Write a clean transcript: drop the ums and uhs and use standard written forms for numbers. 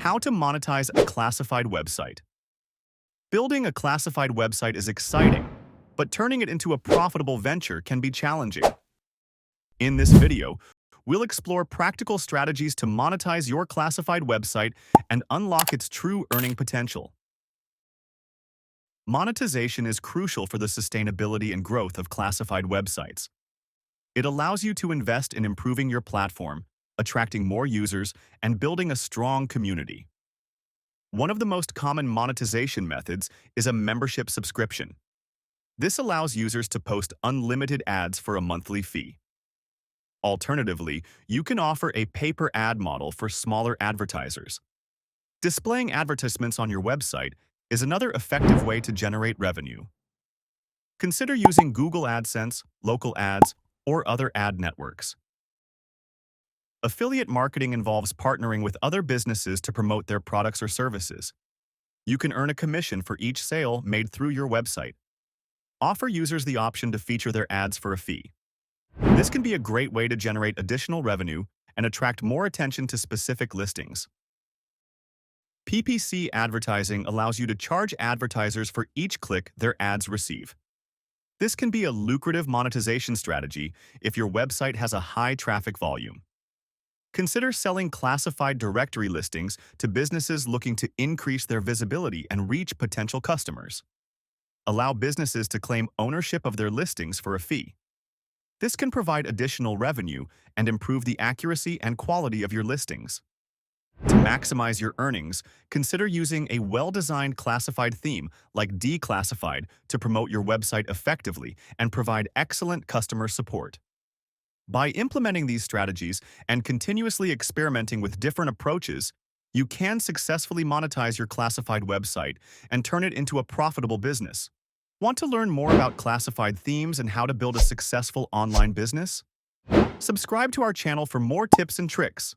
How to monetize a classified website. Building a classified website is exciting, but turning it into a profitable venture can be challenging. In this video, we'll explore practical strategies to monetize your classified website and unlock its true earning potential. Monetization is crucial for the sustainability and growth of classified websites. It allows you to invest in improving your platform, attracting more users, and building a strong community. One of the most common monetization methods is a membership subscription. This allows users to post unlimited ads for a monthly fee. Alternatively, you can offer a pay-per-ad model for smaller advertisers. Displaying advertisements on your website is another effective way to generate revenue. Consider using Google AdSense, local ads, or other ad networks. Affiliate marketing involves partnering with other businesses to promote their products or services. You can earn a commission for each sale made through your website. Offer users the option to feature their ads for a fee. This can be a great way to generate additional revenue and attract more attention to specific listings. PPC advertising allows you to charge advertisers for each click their ads receive. This can be a lucrative monetization strategy if your website has a high traffic volume. Consider selling classified directory listings to businesses looking to increase their visibility and reach potential customers. Allow businesses to claim ownership of their listings for a fee. This can provide additional revenue and improve the accuracy and quality of your listings. To maximize your earnings, consider using a well-designed classified theme like dClassified to promote your website effectively and provide excellent customer support. By implementing these strategies and continuously experimenting with different approaches, you can successfully monetize your classified website and turn it into a profitable business. Want to learn more about classified themes and how to build a successful online business? Subscribe to our channel for more tips and tricks.